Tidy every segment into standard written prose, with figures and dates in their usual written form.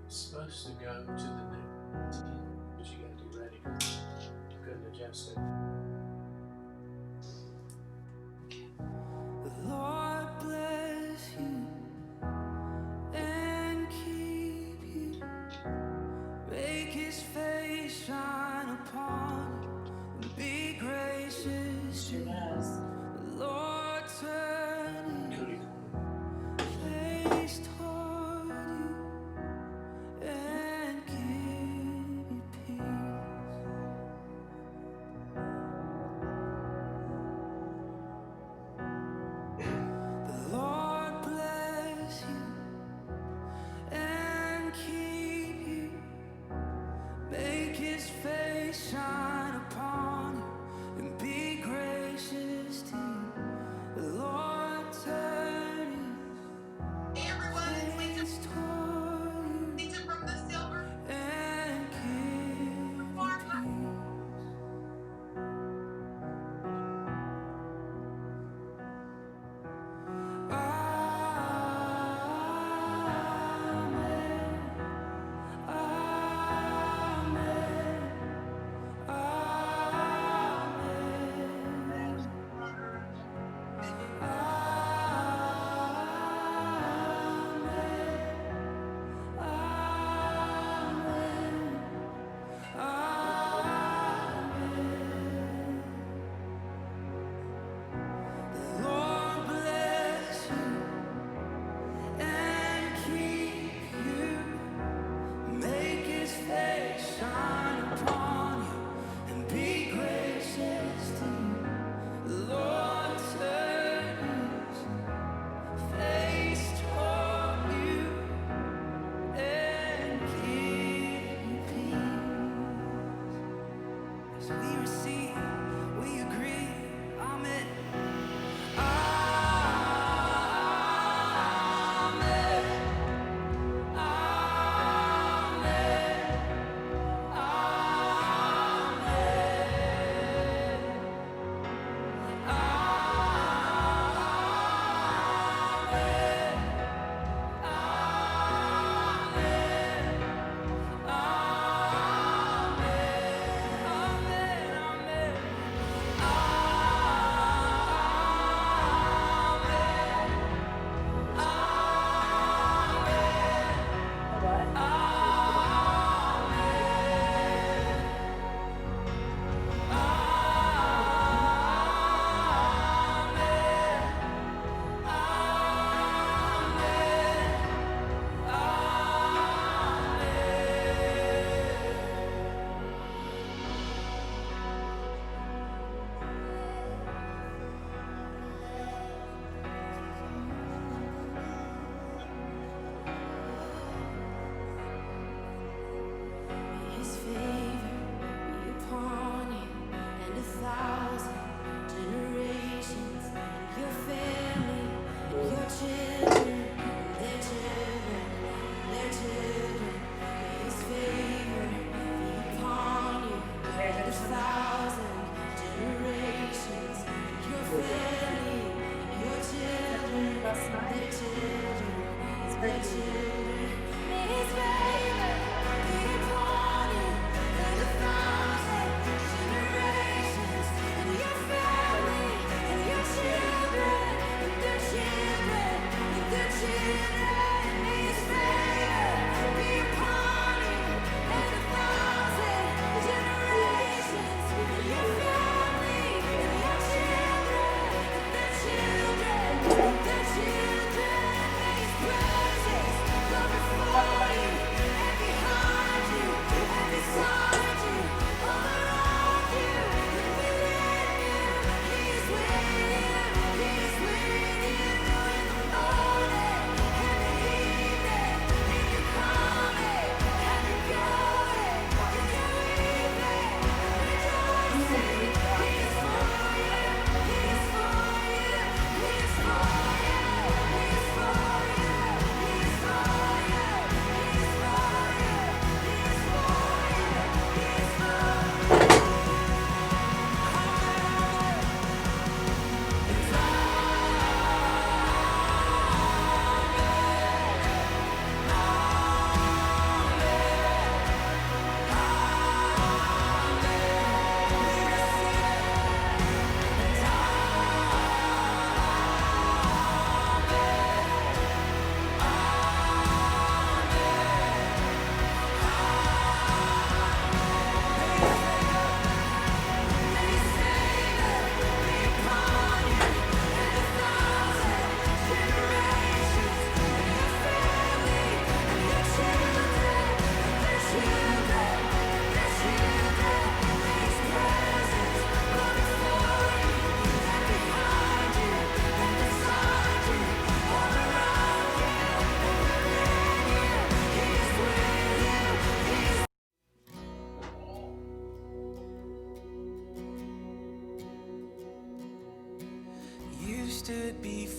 supposed to go to the new team, but you gotta be ready because you couldn't adjust it. The Lord bless you and keep you. Make his face shine upon you and be gracious to you. The Lord turn his face toward you and give you peace. The Lord bless you and keep you. Make his face shine upon you and be gracious to you. The Lord turn his face toward you and give you peace. The Lord bless you and keep you. Make his face shine upon you and be gracious to you. The Lord turn his face toward you and give you peace. As we receive, we agree. Amen. His favor be upon you and 1,000 generations, and your family, and your children, and their children, and their children. His favor be upon you and 1,000 generations, and your family, and your children, and their children, and their children. May his favor be upon you and 1,000 generations, and your family, and your children, and their children, and their children. May his favor be upon you and 1,000 generations, and your family, and your children, and their children, and their children. May his presence go before you.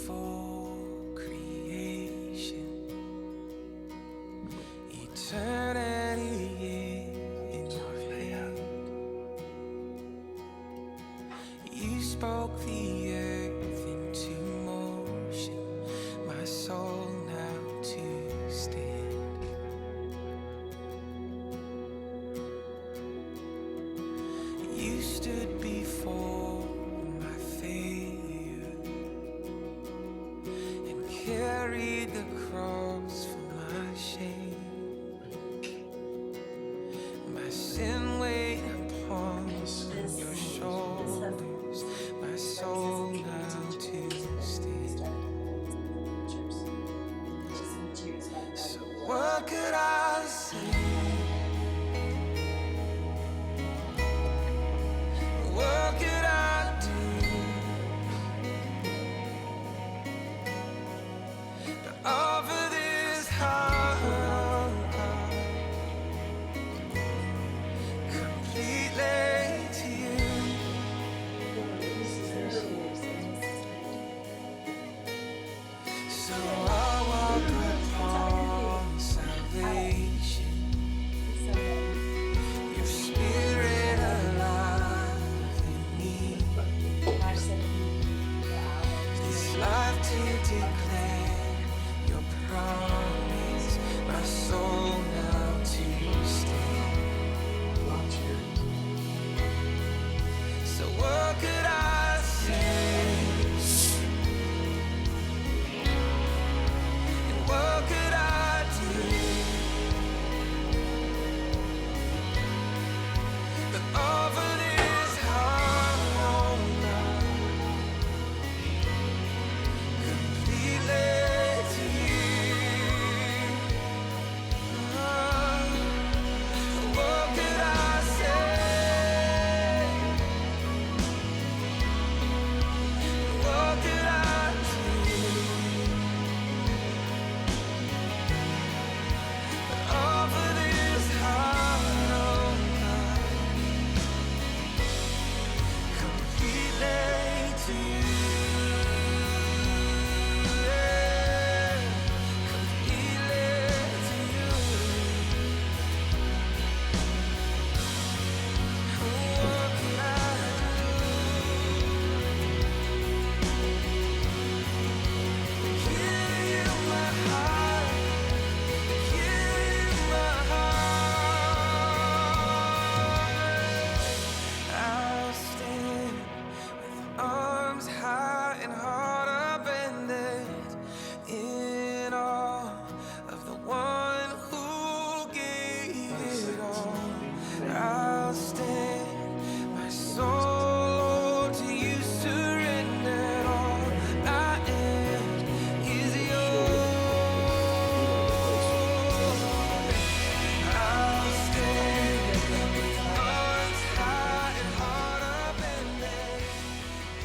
before creation, eternity in your hand. You spoke the earth into motion, my soul now to stand. You stood before my failure and carried the cross for my shame. My sin weighed upon your shoulders, my soul now to stand. So what could I say? What could I do to offer this heart completely to you? So I walk upon salvation, your spirit alive in me, this life to declare your promise, my soul now to stand. So what could I say? And what could I do but offer this heart completely to you? What could I say? What could I do but offer this heart completely to you? Yeah, completely to you. What could I do? Give you my heart, give you my heart. I'll stand with arms high and heart upended in awe of the one who gave it all. I'll stand, my soul to you surrendered. All I am is yours. I'll stand with arms high and heart upended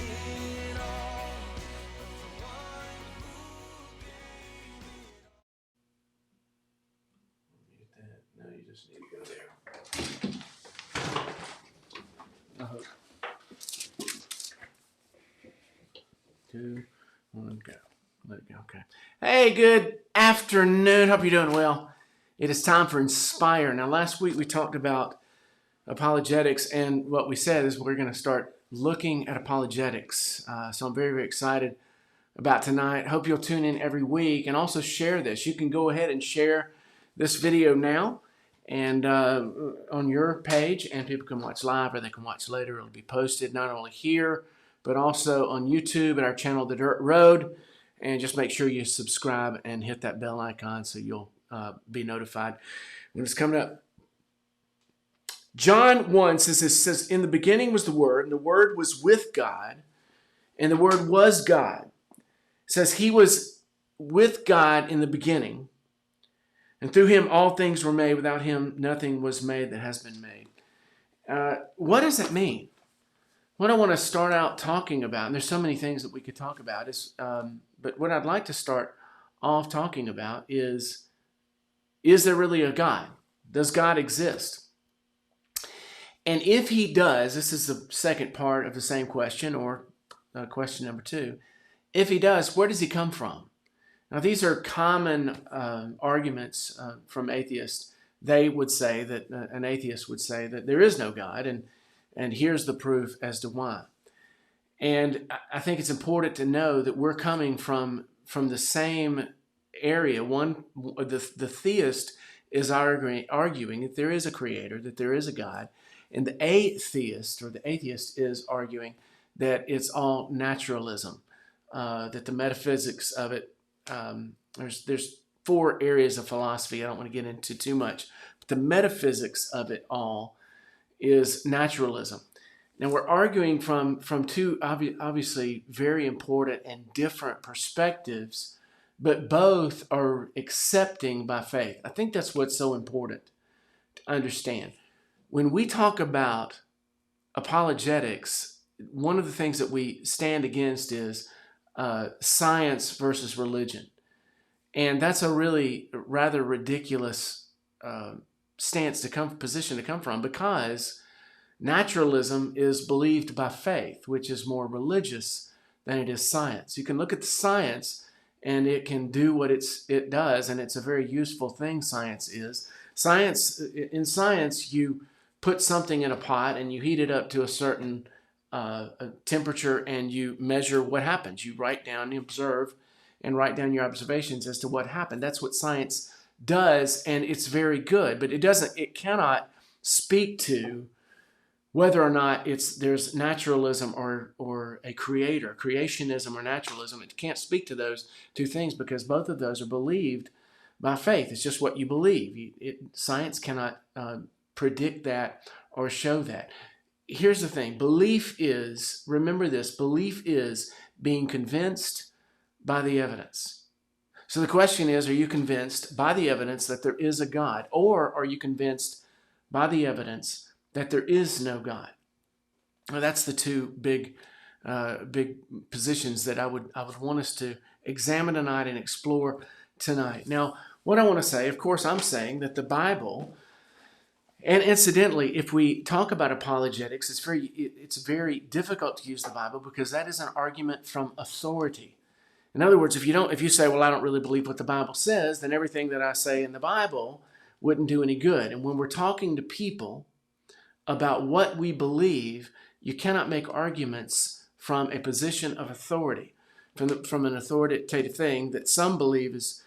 in awe of the one who Mute that. No, you just need to go there. I hope. 2, 1, go. Let it go. Okay. Hey, good afternoon. Hope you're doing well. It is time for Inspire. Now, last week we talked about apologetics, and what we said is we're going to start looking at apologetics. So I'm very, very excited about tonight. Hope you'll tune in every week and also share this. You can go ahead and share this video now and on your page, and people can watch live or they can watch later. It'll be posted not only here but also on YouTube at our channel, The Dirt Road. And just make sure you subscribe and hit that bell icon so you'll be notified when it's coming up. John 1 says, in the beginning was the Word, and the Word was with God, and the Word was God. It says he was with God in the beginning, and through him all things were made. Without him nothing was made that has been made. What does it mean? What I want to start out talking about, and there's so many things that we could talk about, but what I'd like to start off talking about is there really a God? Does God exist? And if he does, this is the second part of the same question, or question number 2. if he does, where does he come from? Now, these are common arguments from atheists. They would say that an atheist would say that there is no God, and here's the proof as to why. And I think it's important to know that we're coming from the same area. The theist is arguing that there is a creator, that there is a God, and the atheist is arguing that it's all naturalism, that the metaphysics of it. There's 4 areas of philosophy I don't want to get into too much, but the metaphysics of it all is naturalism. Now we're arguing from 2 obviously very important and different perspectives, but both are accepting by faith. I think that's what's so important to understand. When we talk about apologetics, one of the things that we stand against is science versus religion. And that's a really rather ridiculous position to come from, because naturalism is believed by faith, which is more religious than it is science. You can look at the science and it can do what it does, and it's a very useful thing, science is. In science, you put something in a pot and you heat it up to a certain temperature and you measure what happens. You write down, you observe, and write down your observations as to what happened. That's what science does, and it's very good, but it cannot speak to whether or not there's naturalism or a creator, creationism or naturalism. It can't speak to those 2 things, because both of those are believed by faith. It's just what you believe. Science cannot predict that or show that. Here's the thing. Remember this, belief is being convinced by the evidence. So the question is, are you convinced by the evidence that there is a God, or are you convinced by the evidence that there is no God? Well, that's the 2 big positions that I would want us to examine tonight and explore tonight. Now, what I want to say, of course, I'm saying that the Bible, and incidentally, if we talk about apologetics, it's very difficult to use the Bible, because that is an argument from authority. In other words, if you say, well, I don't really believe what the Bible says, then everything that I say in the Bible wouldn't do any good. And when we're talking to people about what we believe, you cannot make arguments from a position of authority, from an authoritative thing that some believe is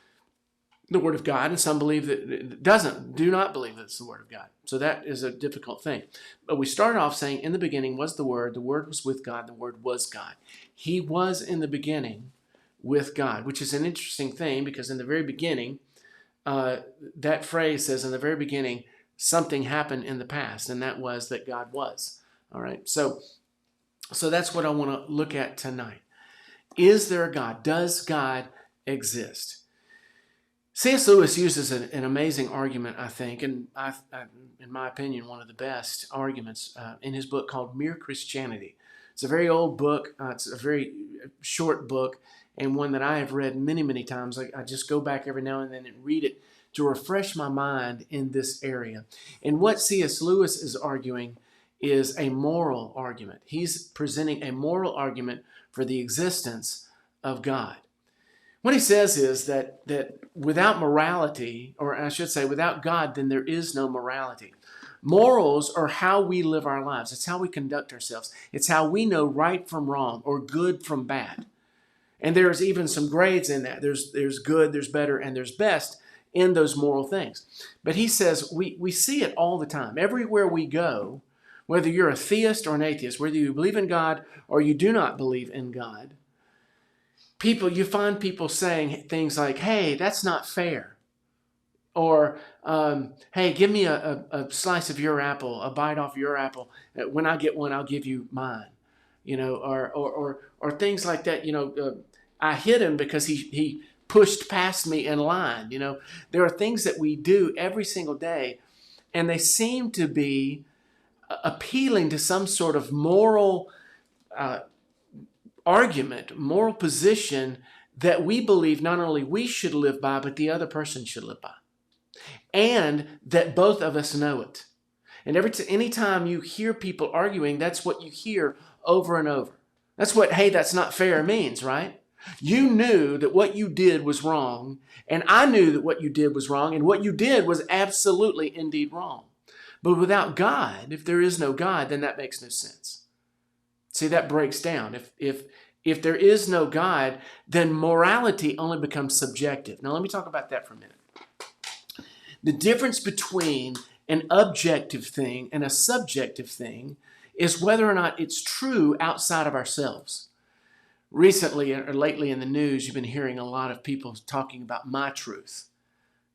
the Word of God, and some believe that do not believe that it's the Word of God. So that is a difficult thing. But we started off saying, in the beginning was the Word was with God, the Word was God. He was in the beginning with God, which is an interesting thing, because in the very beginning, that phrase says, in the very beginning, something happened in the past, and that was that God was. All right, so that's what I want to look at tonight. Is there a God? Does God exist? C.S. Lewis uses an amazing argument, I think, and in my opinion, one of the best arguments in his book called Mere Christianity. It's a very old book. It's a very short book, and one that I have read many, many times. I just go back every now and then and read it to refresh my mind in this area. And what C.S. Lewis is arguing is a moral argument. He's presenting a moral argument for the existence of God. What he says is that without morality, or I should say without God, then there is no morality. Morals are how we live our lives. It's how we conduct ourselves. It's how we know right from wrong or good from bad. And there's even some grades in that. There's good, there's better, and there's best in those moral things. But he says we see it all the time. Everywhere we go, whether you're a theist or an atheist, whether you believe in God or you do not believe in God, you find people saying things like, hey, that's not fair. Or, hey, give me a slice of your apple, a bite off your apple. When I get one, I'll give you mine. Or things like that. I hit him because he pushed past me in line. There are things that we do every single day, and they seem to be appealing to some sort of moral argument, moral position that we believe not only we should live by, but the other person should live by. And that both of us know it. And any time you hear people arguing, that's what you hear over and over. That's what, hey, that's not fair means, right? You knew that what you did was wrong, and I knew that what you did was wrong, and what you did was absolutely indeed wrong. But without God, if there is no God, then that makes no sense. See, that breaks down. If there is no God, then morality only becomes subjective. Now let me talk about that for a minute. The difference between an objective thing and a subjective thing is whether or not it's true outside of ourselves. Recently or lately in the news, you've been hearing a lot of people talking about my truth.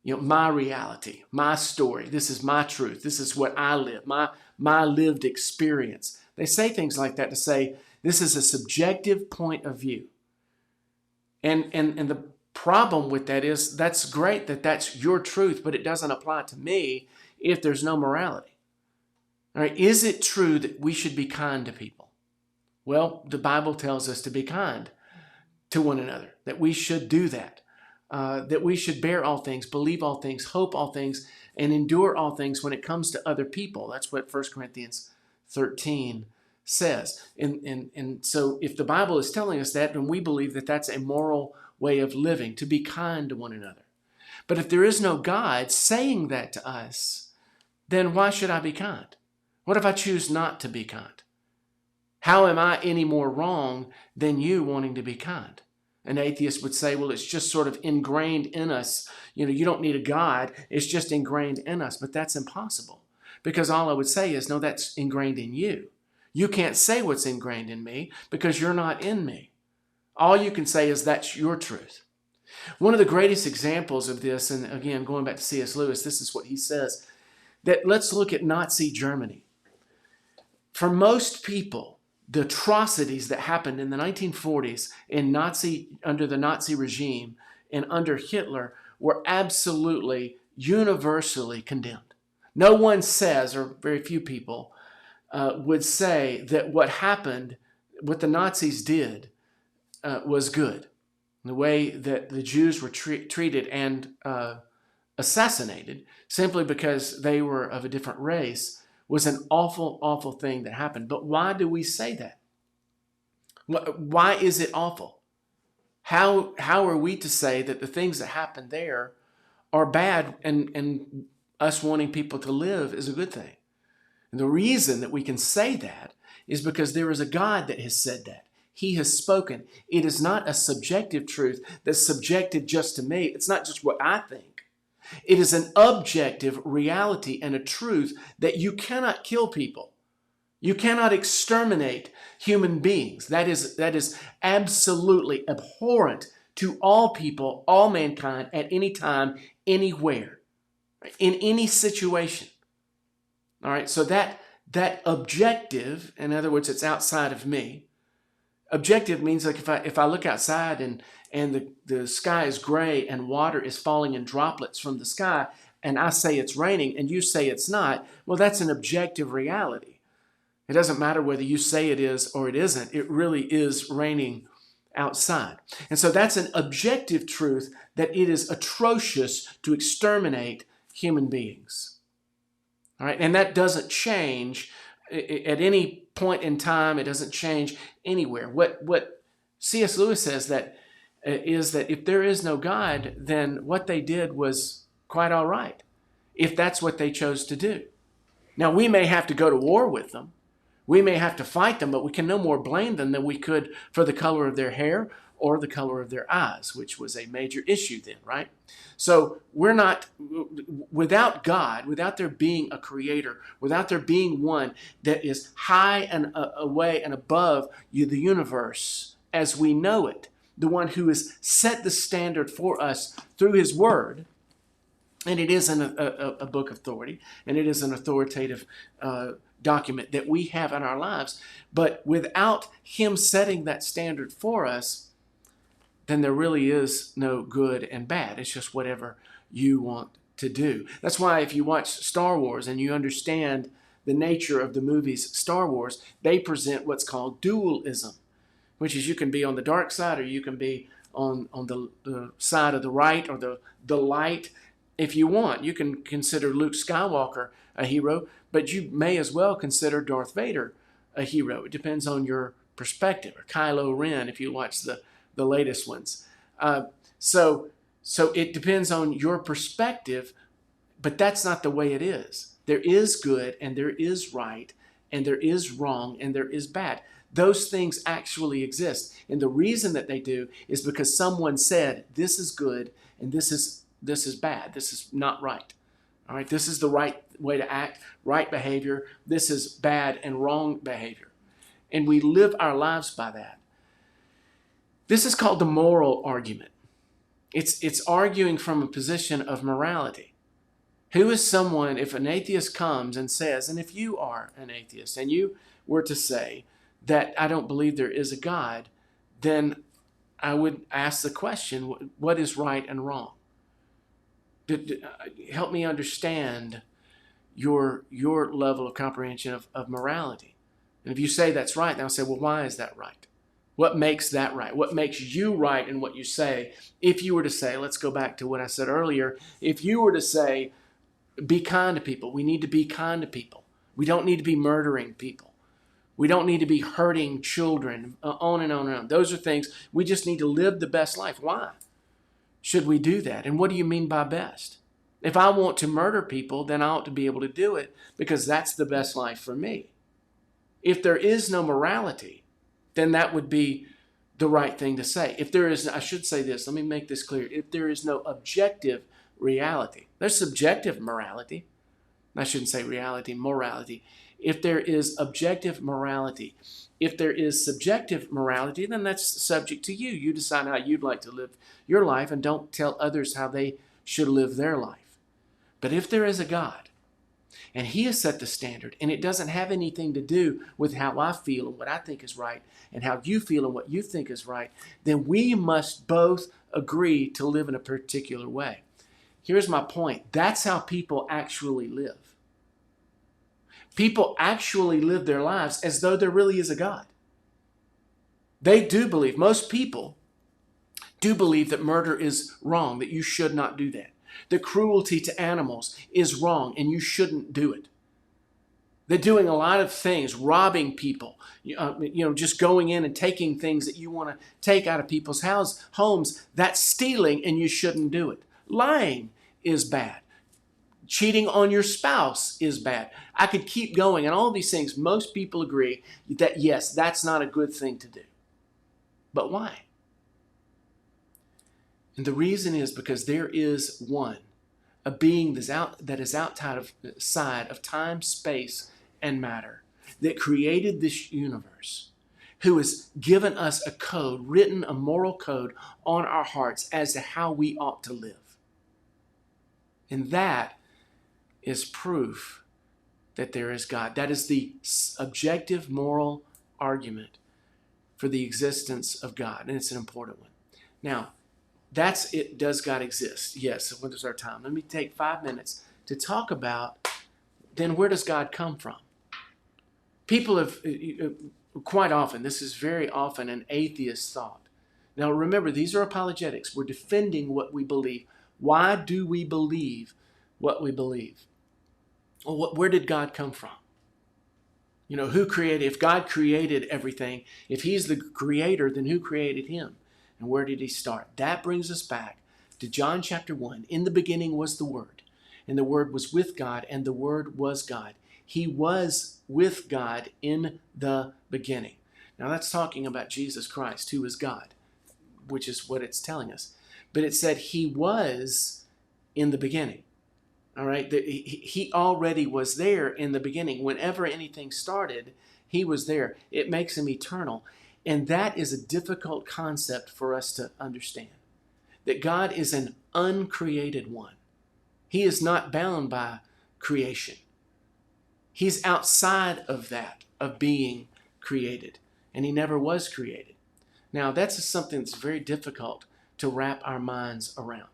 My reality, my story. This is my truth. This is what I live, my lived experience. They say things like that to say, this is a subjective point of view. And the problem with that is that's great that that's your truth, but it doesn't apply to me if there's no morality. All right, is it true that we should be kind to people? Well, the Bible tells us to be kind to one another, that we should do that. That we should bear all things, believe all things, hope all things, and endure all things when it comes to other people. That's what 1 Corinthians 13 says. And so if the Bible is telling us that, then we believe that that's a moral way of living, to be kind to one another. But if there is no God saying that to us, then why should I be kind? What if I choose not to be kind? How am I any more wrong than you wanting to be kind? An atheist would say, well, it's just sort of ingrained in us. You don't need a God. It's just ingrained in us. But that's impossible. Because all I would say is, no, that's ingrained in you. You can't say what's ingrained in me because you're not in me. All you can say is that's your truth. One of the greatest examples of this, and again, going back to C.S. Lewis, this is what he says, that let's look at Nazi Germany. For most people, the atrocities that happened in the 1940s under the Nazi regime and under Hitler were absolutely universally condemned. No one says, or very few people, would say that what happened, what the Nazis did, was good. The way that the Jews were treated and assassinated simply because they were of a different race was an awful, awful thing that happened. But why do we say that? Why is it awful? How are we to say that the things that happened there are bad and us wanting people to live is a good thing? And the reason that we can say that is because there is a God that has said that. He has spoken. It is not a subjective truth that's subjected just to me. It's not just what I think. It is an objective reality and a truth that you cannot kill people. You cannot exterminate human beings. That is absolutely abhorrent to all people, all mankind, at any time, anywhere, in any situation. All right, so that objective, in other words, it's outside of me. Objective means like if I look outside and the sky is gray and water is falling in droplets from the sky, and I say it's raining and you say it's not, well, that's an objective reality. It doesn't matter whether you say it is or it isn't. It really is raining outside. And so that's an objective truth that it is atrocious to exterminate human beings. All right, and that doesn't change at any point in time. It doesn't change anywhere. What C.S. Lewis says is that if there is no God, then what they did was quite all right, if that's what they chose to do. Now, we may have to go to war with them. We may have to fight them, but we can no more blame them than we could for the color of their hair or the color of their eyes, which was a major issue then, right? So we're not, without God, without there being a creator, without there being one that is high and away and above the universe as we know it, the one who has set the standard for us through his word, and it is a book of authority, and it is an authoritative document that we have in our lives. But without him setting that standard for us, then there really is no good and bad. It's just whatever you want to do. That's why if you watch Star Wars and you understand the nature of the movies Star Wars, they present what's called dualism, which is you can be on the dark side or you can be on the side of the right or the light if you want. You can consider Luke Skywalker a hero, but you may as well consider Darth Vader a hero. It depends on your perspective. Or Kylo Ren, if you watch the the latest ones. So it depends on your perspective, but that's not the way it is. There is good and there is right and there is wrong and there is bad. Those things actually exist. And the reason that they do is because someone said, this is good and this is bad. This is not right. All right, this is the right way to act, right behavior. This is bad and wrong behavior. And we live our lives by that. This is called the moral argument. It's arguing from a position of morality. Who is someone, if an atheist comes and says, and if you are an atheist and you were to say that I don't believe there is a God, then I would ask the question, what is right and wrong? Help me understand your level of comprehension of morality. And if you say that's right, then I'll say, well, why is that right? What makes that right? What makes you right in what you say? If you were to say, let's go back to what I said earlier, if you were to say, be kind to people, we need to be kind to people. We don't need to be murdering people. We don't need to be hurting children, on and on and on. Those are things, we just need to live the best life. Why should we do that? And what do you mean by best? If I want to murder people, then I ought to be able to do it because that's the best life for me. If there is no morality, then that would be the right thing to say. If there is, I should say this, let me make this clear. If there is no objective reality, there's subjective morality. I shouldn't say reality, morality. If there is objective morality, if there is subjective morality, then that's subject to you. You decide how you'd like to live your life and don't tell others how they should live their life. But if there is a God, and He has set the standard, and it doesn't have anything to do with how I feel and what I think is right, and how you feel and what you think is right, then we must both agree to live in a particular way. Here's my point. That's how people actually live. People actually live their lives as though there really is a God. They do believe, most people do believe that murder is wrong, that you should not do that. That cruelty to animals is wrong and you shouldn't do it. They're doing a lot of things, robbing people, just going in and taking things that you want to take out of people's homes. That's stealing and you shouldn't do it. Lying is bad. Cheating on your spouse is bad. I could keep going, and all of these things, most people agree that yes, that's not a good thing to do. But why? And the reason is because there is one, a being that is outside of time, space, and matter, that created this universe, who has given us a code, written a moral code on our hearts as to how we ought to live. And that is proof that there is God. That is the objective moral argument for the existence of God, and it's an important one. Now, that's it. Does God exist? Yes. What is our time? Let me take 5 minutes to talk about then where does God come from? People have quite often, this is very often an atheist thought. Now remember, these are apologetics. We're defending what we believe. Why do we believe what we believe? Well, where did God come from? Who created? If God created everything, if He's the creator, then who created Him? And where did He start? That brings us back to John chapter 1. In the beginning was the Word, and the Word was with God, and the Word was God. He was with God in the beginning. Now that's talking about Jesus Christ, who is God, which is what it's telling us. But it said He was in the beginning. All right? He already was there in the beginning. Whenever anything started, He was there. It makes Him eternal. And that is a difficult concept for us to understand. That God is an uncreated one. He is not bound by creation. He's outside of that, of being created. And He never was created. Now, that's something that's very difficult to wrap our minds around.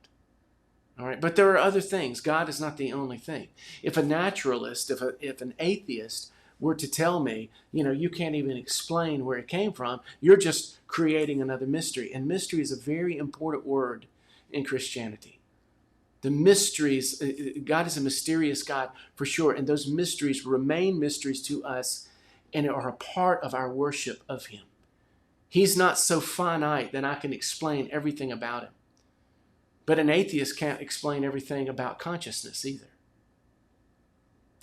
All right, but there are other things. God is not the only thing. If a naturalist, if an atheist were to tell me, you can't even explain where it came from, you're just creating another mystery. And mystery is a very important word in Christianity. The mysteries, God is a mysterious God for sure, and those mysteries remain mysteries to us and are a part of our worship of Him. He's not so finite that I can explain everything about him. But an atheist can't explain everything about consciousness either.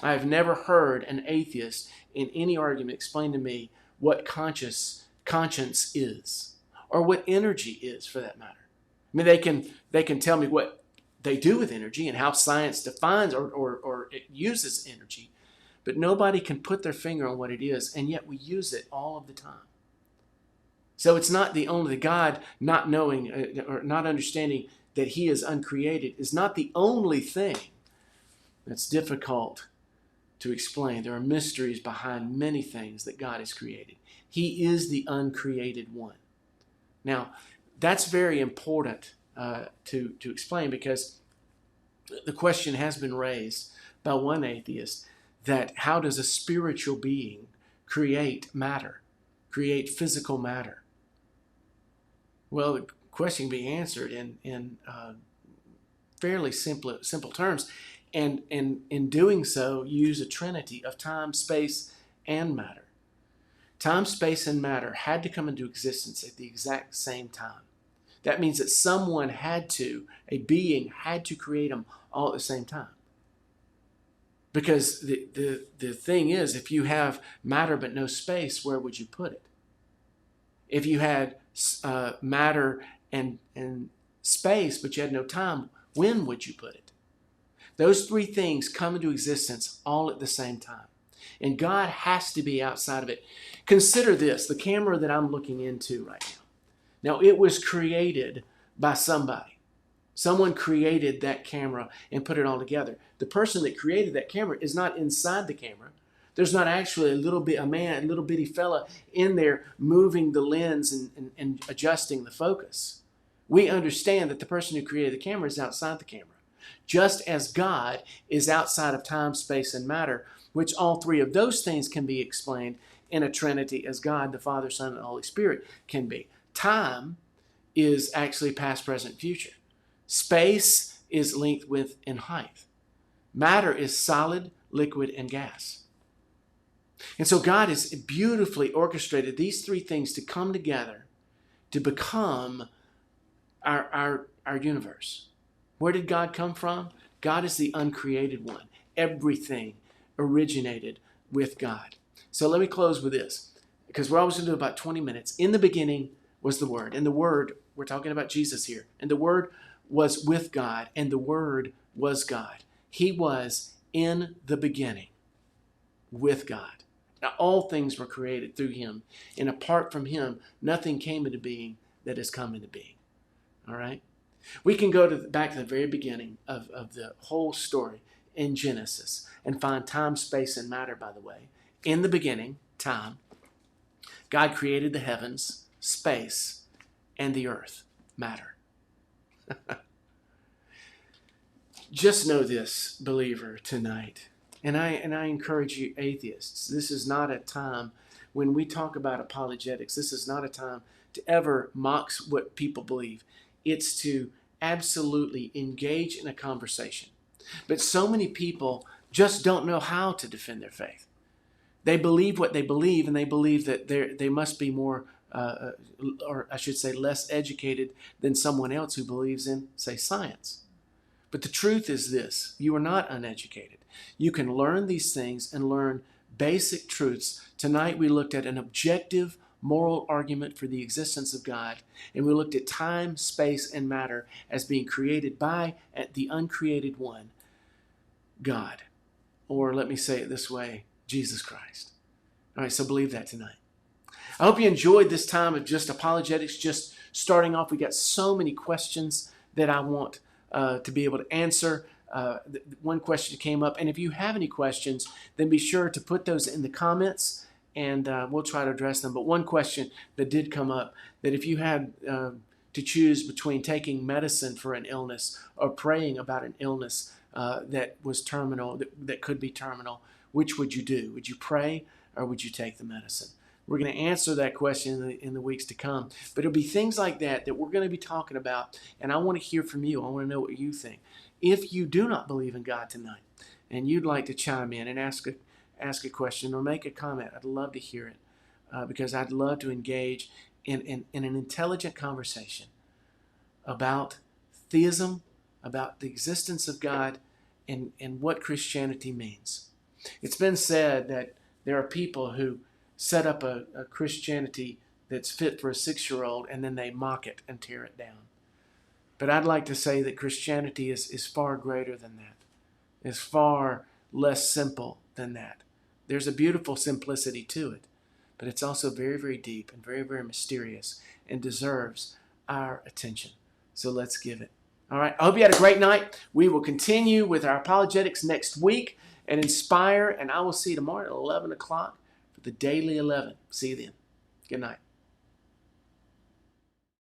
I have never heard an atheist in any argument explain to me what conscience is, or what energy is for that matter. I mean, they can tell me what they do with energy and how science defines or it uses energy, but nobody can put their finger on what it is, and yet we use it all of the time. So it's not the God not knowing or not understanding that he is uncreated is not the only thing that's difficult to explain. There are mysteries behind many things that God has created. He is the uncreated one. Now, that's very important to explain, because the question has been raised by one atheist that how does a spiritual being create matter, create physical matter? Well, the question can be answered in fairly simple terms. And in doing so, use a trinity of time, space, and matter. Time, space, and matter had to come into existence at the exact same time. That means that someone a being had to create them all at the same time. Because the thing is, if you have matter but no space, where would you put it? If you had matter and space but you had no time, when would you put it? Those three things come into existence all at the same time. And God has to be outside of it. Consider this, the camera that I'm looking into right now. Now, it was created by somebody. Someone created that camera and put it all together. The person that created that camera is not inside the camera. There's not actually a little bitty fella in there moving the lens and adjusting the focus. We understand that the person who created the camera is outside the camera. Just as God is outside of time, space, and matter, which all three of those things can be explained in a trinity as God, the Father, Son, and Holy Spirit can be. Time is actually past, present, future. Space is length, width, and height. Matter is solid, liquid, and gas. And so God has beautifully orchestrated these three things to come together to become our universe. Where did God come from? God is the uncreated one. Everything originated with God. So let me close with this, because we're always going to do about 20 minutes. In the beginning was the Word. And the Word, we're talking about Jesus here. And the Word was with God, and the Word was God. He was in the beginning with God. Now, all things were created through him. And apart from him, nothing came into being that has come into being. All right? We can go back to the very beginning of the whole story in Genesis and find time, space, and matter, by the way. In the beginning, time, God created the heavens, space, and the earth, matter. Just know this, believer, tonight. And I encourage you, atheists, this is not a time when we talk about apologetics. This is not a time to ever mock what people believe. It's to absolutely engage in a conversation. But so many people just don't know how to defend their faith. They believe what they believe, and they believe that they must be more, or I should say less educated than someone else who believes in, say, science. But the truth is this: you are not uneducated. You can learn these things and learn basic truths. Tonight we looked at an objective moral argument for the existence of God, and we looked at time, space, and matter as being created by the uncreated one, God. Or let me say it this way, Jesus Christ. All right, so believe that tonight. I hope you enjoyed this time of just apologetics, just starting off. We got so many questions that I want to be able to answer. One question came up, and if you have any questions, then be sure to put those in the comments, and we'll try to address them. But one question that did come up, that if you had to choose between taking medicine for an illness or praying about an illness that was terminal, that could be terminal, which would you do? Would you pray or would you take the medicine? We're going to answer that question in the weeks to come. But it'll be things like that we're going to be talking about, and I want to hear from you. I want to know what you think. If you do not believe in God tonight and you'd like to chime in and ask a question or make a comment, I'd love to hear it because I'd love to engage in an intelligent conversation about theism, about the existence of God, and what Christianity means. It's been said that there are people who set up a Christianity that's fit for a 6-year-old and then they mock it and tear it down. But I'd like to say that Christianity is far greater than that. It's far less simple than that. There's a beautiful simplicity to it, but it's also very, very deep and very, very mysterious and deserves our attention. So let's give it. All right. I hope you had a great night. We will continue with our apologetics next week and Inspire, and I will see you tomorrow at 11 o'clock for the Daily 11. See you then. Good night.